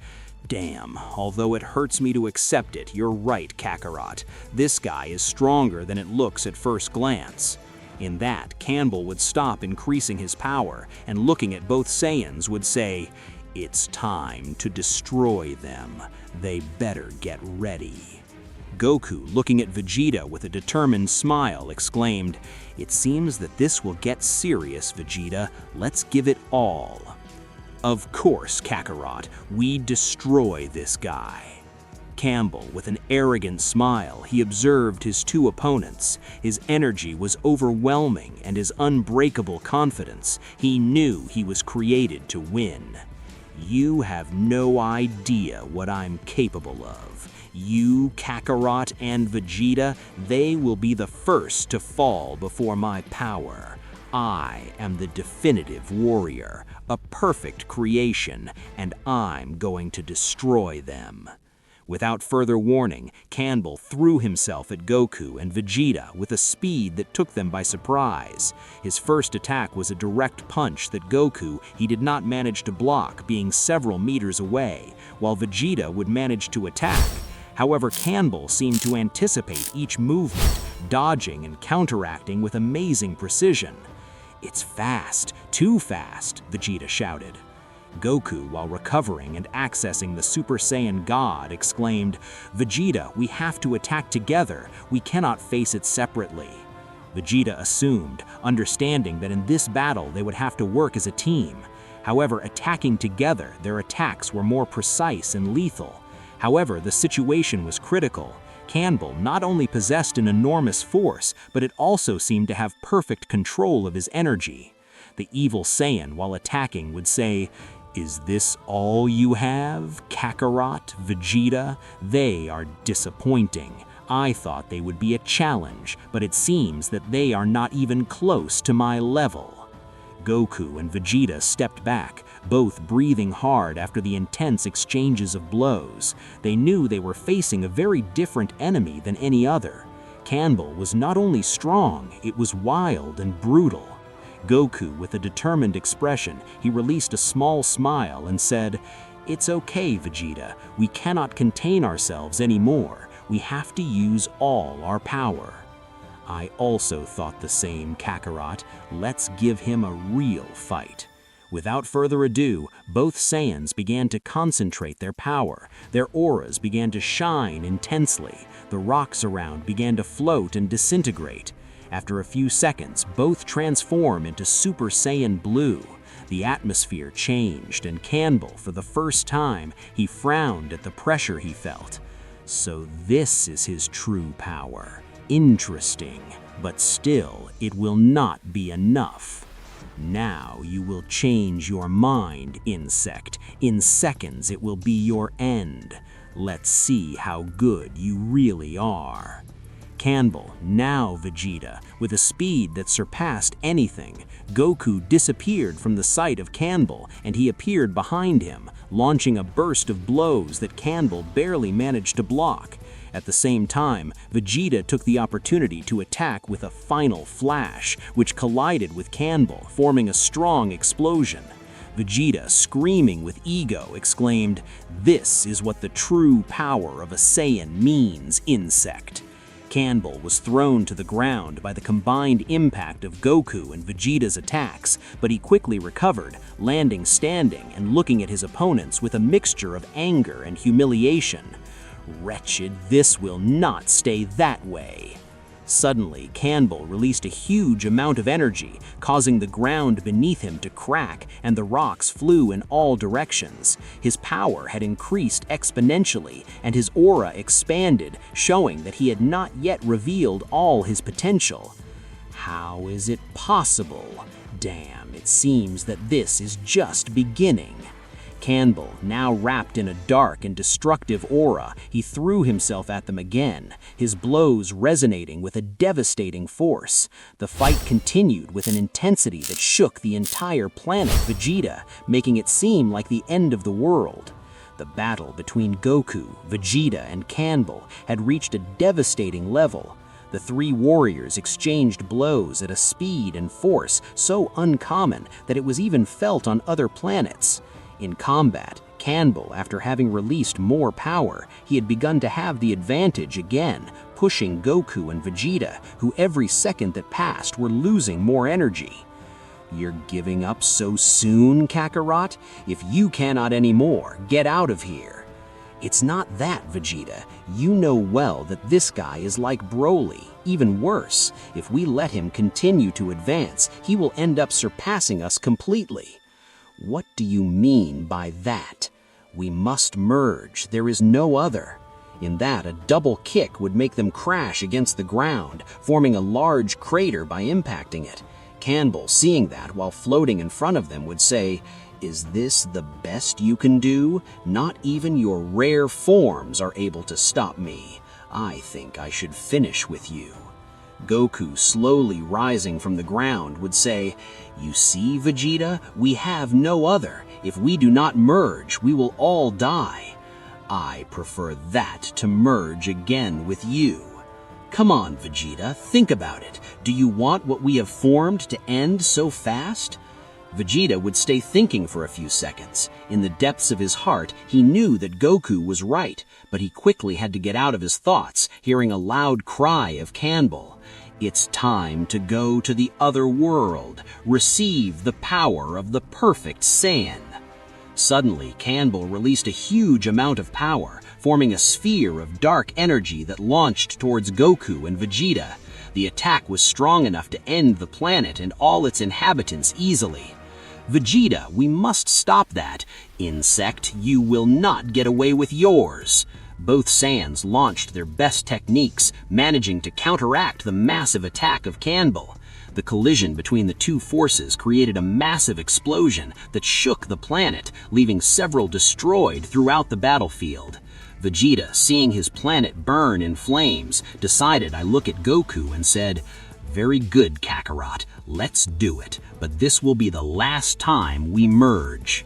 "Damn, although it hurts me to accept it, you're right, Kakarot. This guy is stronger than it looks at first glance." In that, Kanbal would stop increasing his power, and looking at both Saiyans would say, "It's time to destroy them. They better get ready." Goku, looking at Vegeta with a determined smile, exclaimed, "It seems that this will get serious, Vegeta. Let's give it all." "Of course, Kakarot, we destroy this guy." Kanbal, with an arrogant smile, he observed his two opponents. His energy was overwhelming, and his unbreakable confidence. He knew he was created to win. "You have no idea what I'm capable of. You, Kakarot, and Vegeta, they will be the first to fall before my power. I am the definitive warrior, a perfect creation, and I'm going to destroy them." Without further warning, Kanbal threw himself at Goku and Vegeta with a speed that took them by surprise. His first attack was a direct punch that Goku he did not manage to block, being several meters away, while Vegeta would manage to attack. However, Kanbal seemed to anticipate each movement, dodging and counteracting with amazing precision. "It's fast, too fast," Vegeta shouted. Goku, while recovering and accessing the Super Saiyan God, exclaimed, "Vegeta, we have to attack together. We cannot face it separately." Vegeta assumed, understanding that in this battle they would have to work as a team. However, attacking together, their attacks were more precise and lethal. However, the situation was critical. Kanbal not only possessed an enormous force, but it also seemed to have perfect control of his energy. The evil Saiyan, while attacking, would say, "Is this all you have, Kakarot, Vegeta? They are disappointing. I thought they would be a challenge, but it seems that they are not even close to my level." Goku and Vegeta stepped back, both breathing hard after the intense exchanges of blows. They knew they were facing a very different enemy than any other. Kanbal was not only strong, it was wild and brutal. Goku, with a determined expression, he released a small smile and said, "It's okay, Vegeta. We cannot contain ourselves anymore. We have to use all our power." "I also thought the same, Kakarot. Let's give him a real fight." Without further ado, both Saiyans began to concentrate their power. Their auras began to shine intensely. The rocks around began to float and disintegrate. After a few seconds, both transformed into Super Saiyan Blue. The atmosphere changed, and Kanbal, for the first time, he frowned at the pressure he felt. So this is his true power. Interesting, but still, it will not be enough. Now you will change your mind, insect. In seconds, it will be your end. Let's see how good you really are. Campbell, now Vegeta, with a speed that surpassed anything. Goku disappeared from the sight of Campbell, and he appeared behind him, launching a burst of blows that Campbell barely managed to block. At the same time, Vegeta took the opportunity to attack with a final flash, which collided with Campbell, forming a strong explosion. Vegeta, screaming with ego, exclaimed, "This is what the true power of a Saiyan means, insect." Campbell was thrown to the ground by the combined impact of Goku and Vegeta's attacks, but he quickly recovered, landing standing and looking at his opponents with a mixture of anger and humiliation. Wretched, this will not stay that way. Suddenly, Campbell released a huge amount of energy, causing the ground beneath him to crack, and the rocks flew in all directions. His power had increased exponentially, and his aura expanded, showing that he had not yet revealed all his potential. How is it possible? Damn, it seems that this is just beginning. Campbell, now wrapped in a dark and destructive aura, he threw himself at them again, his blows resonating with a devastating force. The fight continued with an intensity that shook the entire planet Vegeta, making it seem like the end of the world. The battle between Goku, Vegeta, and Campbell had reached a devastating level. The three warriors exchanged blows at a speed and force so uncommon that it was even felt on other planets. In combat, Campbell, after having released more power, he had begun to have the advantage again, pushing Goku and Vegeta, who every second that passed were losing more energy. "You're giving up so soon, Kakarot? If you cannot anymore, get out of here." "It's not that, Vegeta. You know well that this guy is like Broly. Even worse, if we let him continue to advance, he will end up surpassing us completely." "What do you mean by that? We must merge. There is no other." In that, a double kick would make them crash against the ground, forming a large crater by impacting it. Campbell, seeing that while floating in front of them, would say, "Is this the best you can do? Not even your rare forms are able to stop me. I think I should finish with you." Goku, slowly rising from the ground, would say, "You see, Vegeta, we have no other. If we do not merge, we will all die. I prefer that to merge again with you. Come on, Vegeta, think about it. Do you want what we have formed to end so fast?" Vegeta would stay thinking for a few seconds. In the depths of his heart, he knew that Goku was right, but he quickly had to get out of his thoughts, hearing a loud cry of Campbell. "It's time to go to the other world. Receive the power of the perfect Saiyan." Suddenly, Campbell released a huge amount of power, forming a sphere of dark energy that launched towards Goku and Vegeta. The attack was strong enough to end the planet and all its inhabitants easily. "Vegeta, we must stop that. Insect, you will not get away with yours." Both Saiyans launched their best techniques, managing to counteract the massive attack of Campbell. The collision between the two forces created a massive explosion that shook the planet, leaving several destroyed throughout the battlefield. Vegeta, seeing his planet burn in flames, decided to look at Goku and said, "Very good, Kakarot, let's do it, but this will be the last time we merge."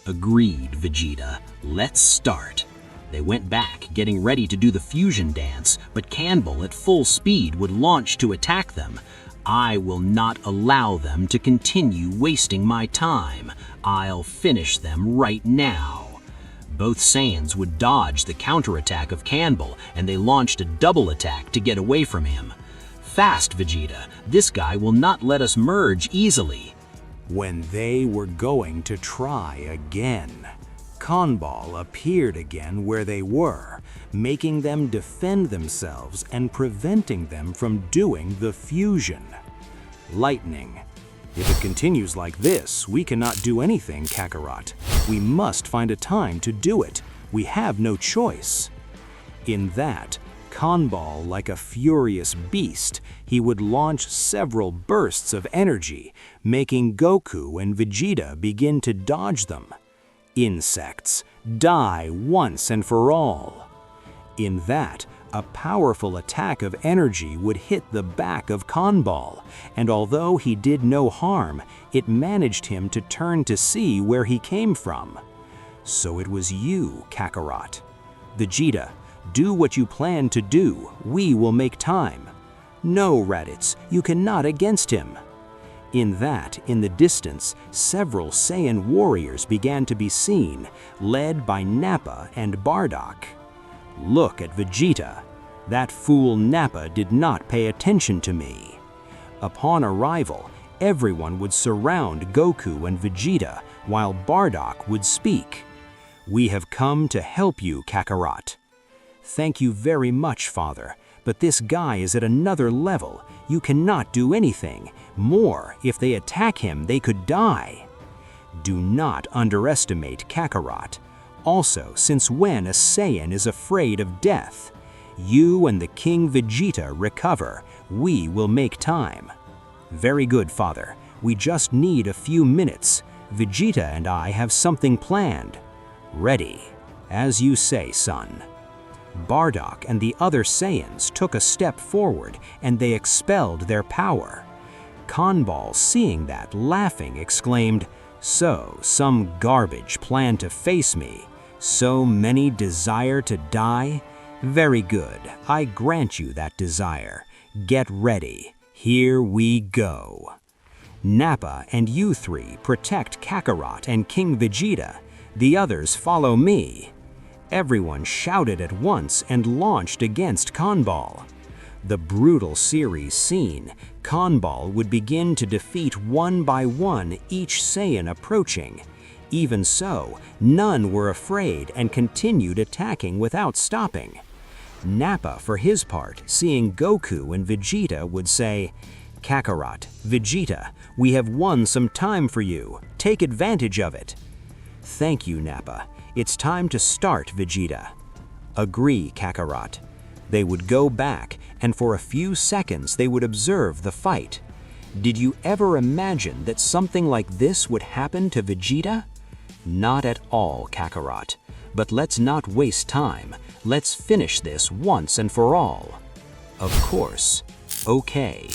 "Agreed, Vegeta, let's start." They went back, getting ready to do the fusion dance, but Campbell at full speed would launch to attack them. "I will not allow them to continue wasting my time. I'll finish them right now." Both Saiyans would dodge the counterattack of Campbell, and they launched a double attack to get away from him. "Fast, Vegeta, this guy will not let us merge easily."
When they were going to try again, Campbell appeared again where they were, making them defend themselves and preventing them from doing the fusion. Lightning. "If it continues like this, we cannot do anything, Kakarot. We must find a time to do it. We have no choice." In that, Kanbal, like a furious beast, he would launch several bursts of energy, making Goku and Vegeta begin to dodge them. Insects, die once and for all. In that, a powerful attack of energy would hit the back of Kanbal, and although he did no harm, it managed him to turn to see where he came from. So it was you, Kakarot. Vegeta, do what you plan to do, we will make time. No, Raditz, you cannot against him. In that, in the distance, several Saiyan warriors began to be seen, led by Nappa and Bardock. Look at Vegeta. That fool Nappa did not pay attention to me. Upon arrival, everyone would surround Goku and Vegeta, while Bardock would speak. We have come to help you, Kakarot. Thank you very much, Father, but this guy is at another level. You cannot do anything. More, if they attack him, they could die. Do not underestimate Kakarot. Also, since when a Saiyan is afraid of death? You and the King Vegeta recover. We will make time. Very good, Father. We just need a few minutes. Vegeta and I have something planned. Ready. As you say, son. Bardock and the other Saiyans took a step forward and they expelled their power. Kanbal, seeing that, laughing, exclaimed, "So, some garbage plan to face me. So many desire to die? Very good, I grant you that desire. Get ready. Here we go. Nappa and you three protect Kakarot and King Vegeta. The others follow me." Everyone shouted at once and launched against Kanbal. The brutal series scene, Kanbal would begin to defeat one by one each Saiyan approaching. Even so, none were afraid and continued attacking without stopping. Nappa, for his part, seeing Goku and Vegeta, would say, "Kakarot, Vegeta, we have won some time for you. Take advantage of it." "Thank you, Nappa. It's time to start, Vegeta." "Agree, Kakarot." They would go back, and for a few seconds they would observe the fight. Did you ever imagine that something like this would happen to Vegeta? Not at all, Kakarot. But let's not waste time. Let's finish this once and for all. Of course. Okay.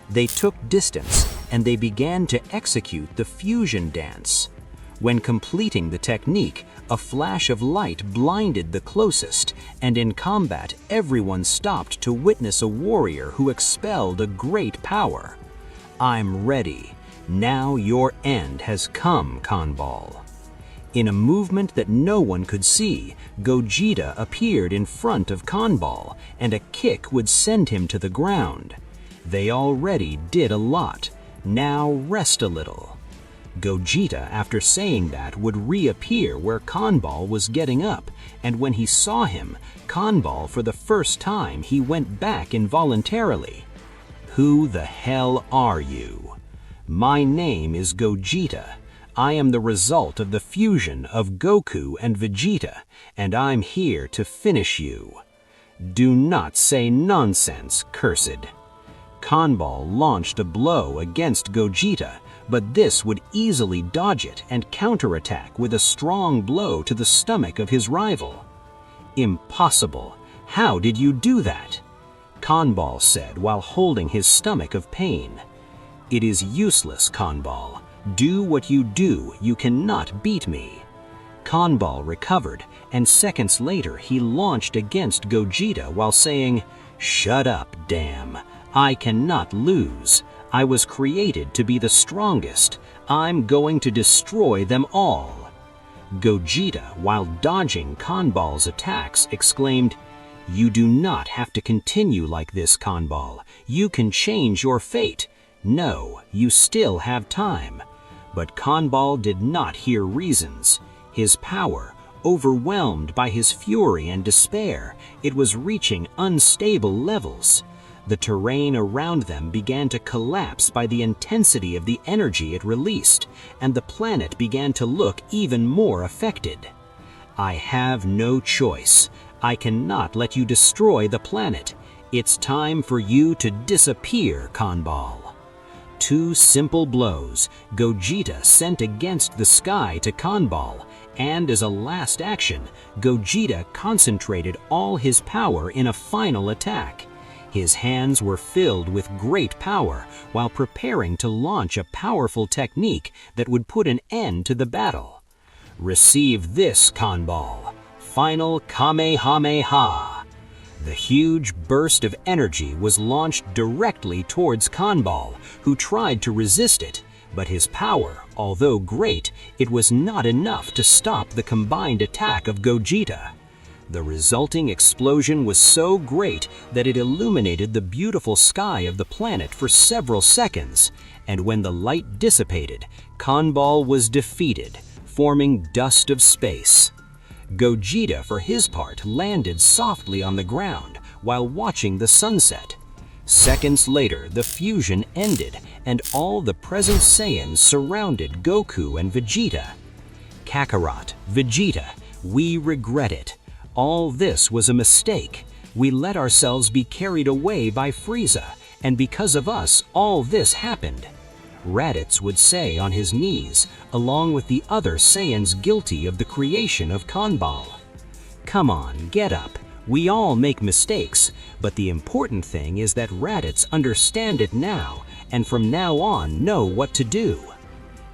They took distance, and they began to execute the fusion dance. When completing the technique, a flash of light blinded the closest, and in combat everyone stopped to witness a warrior who expelled a great power. I'm ready. Now your end has come, Kanbal. In a movement that no one could see, Gogeta appeared in front of Kanbal, and a kick would send him to the ground. They already did a lot. Now rest a little. Gogeta, after saying that, would reappear where Kanbal was getting up, and when he saw him, Kanbal, for the first time, he went back involuntarily. Who the hell are you? My name is Gogeta. I am the result of the fusion of Goku and Vegeta, and I'm here to finish you. Do not say nonsense, cursed. Kanbal launched a blow against Gogeta, but this would easily dodge it and counterattack with a strong blow to the stomach of his rival. Impossible. How did you do that? Kanbal said while holding his stomach of pain. It is useless, Kanbal. Do what you do, you cannot beat me. Kanbal recovered, and seconds later he launched against Gogeta while saying, "Shut up, damn. I cannot lose. I was created to be the strongest. I'm going to destroy them all." Gogeta, while dodging Kanbal's attacks, exclaimed, "You do not have to continue like this, Kanbal. You can change your fate. No, you still have time." But Kanbal did not hear reasons. His power, overwhelmed by his fury and despair, it was reaching unstable levels. The terrain around them began to collapse by the intensity of the energy it released, and the planet began to look even more affected. I have no choice.
I cannot let you destroy the planet. It's time for you to disappear, Kanbal." 2 simple blows Gogeta sent against the sky to Kanbal, and as a last action, Gogeta concentrated all his power in a final attack. His hands were filled with great power while preparing to launch a powerful technique that would put an end to the battle. "Receive this, Kanbal. Final Kamehameha." The huge burst of energy was launched directly towards Kanbal, who tried to resist it, but his power, although great, it was not enough to stop the combined attack of Gogeta. The resulting explosion was so great that it illuminated the beautiful sky of the planet for several seconds, and when the light dissipated, Kanbal was defeated, forming dust of space. Gogeta, for his part, landed softly on the ground while watching the sunset. Seconds later, the fusion ended, and all the present Saiyans surrounded Goku and Vegeta. "Kakarot, Vegeta, we regret it. All this was a mistake. We let ourselves be carried away by Frieza, and because of us, all this happened," Raditz would say on his knees, along with the other Saiyans guilty of the creation of Kanbal. "Come on, get up. We all make mistakes, but the important thing is that Raditz understand it now, and from now on know what to do.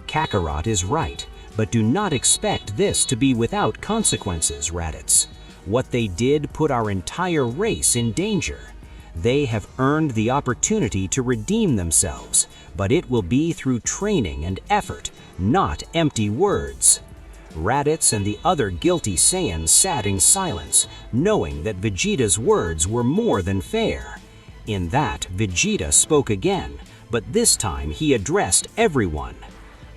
Kakarot is right, but do not expect this to be without consequences, Raditz. What they did put our entire race in danger. They have earned the opportunity to redeem themselves, but it will be through training and effort, not empty words." Raditz and the other guilty Saiyans sat in silence, knowing that Vegeta's words were more than fair. In that, Vegeta spoke again, but this time he addressed everyone.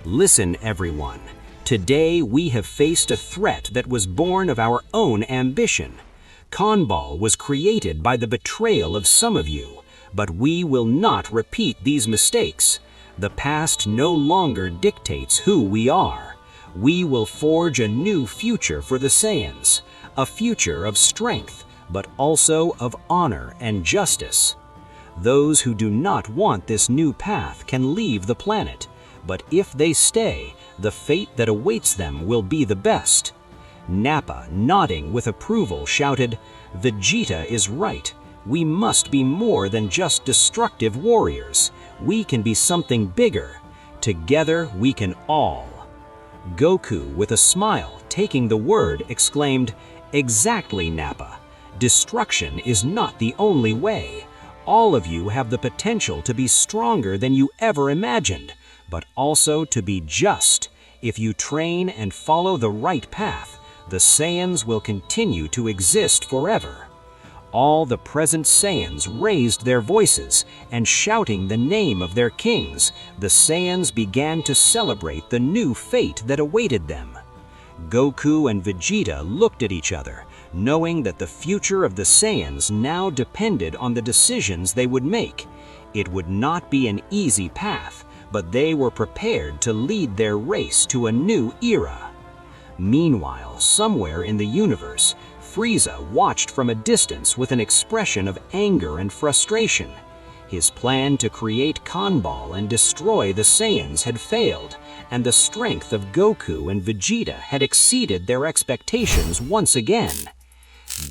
"Listen, everyone. Today we have faced a threat that was born of our own ambition. Kanbal was created by the betrayal of some of you, but we will not repeat these mistakes. The past no longer dictates who we are. We will forge a new future for the Saiyans, a future of strength, but also of honor and justice. Those who do not want this new path can leave the planet, but if they stay, the fate that awaits them will be the best." Nappa, nodding with approval, shouted, "Vegeta is right. We must be more than just destructive warriors. We can be something bigger. Together we can all." Goku, with a smile, taking the word, exclaimed, "Exactly, Nappa. Destruction is not the only way. All of you have the potential to be stronger than you ever imagined, but also to be just. If you train and follow the right path, the Saiyans will continue to exist forever." All the present Saiyans raised their voices, and shouting the name of their kings, the Saiyans began to celebrate the new fate that awaited them. Goku and Vegeta looked at each other, knowing that the future of the Saiyans now depended on the decisions they would make. It would not be an easy path, but they were prepared to lead their race to a new era. Meanwhile, somewhere in the universe, Frieza watched from a distance with an expression of anger and frustration. His plan to create Kanbal and destroy the Saiyans had failed, and the strength of Goku and Vegeta had exceeded their expectations once again.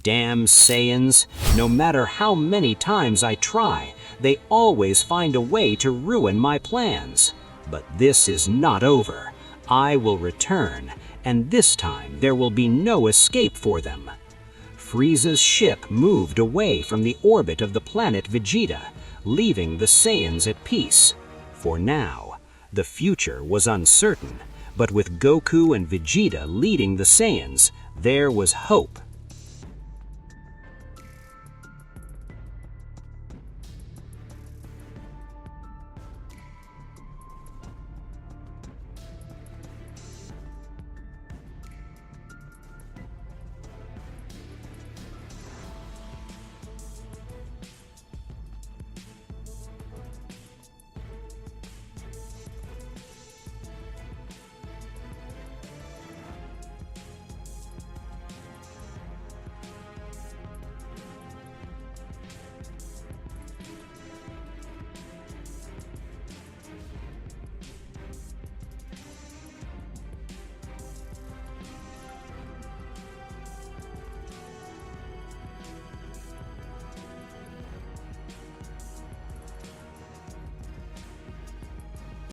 "Damn Saiyans, no matter how many times I try, they always find a way to ruin my plans. But this is not over. I will return, and this time there will be no escape for them." Frieza's ship moved away from the orbit of the planet Vegeta, leaving the Saiyans at peace. For now, the future was uncertain, but with Goku and Vegeta leading the Saiyans, there was hope.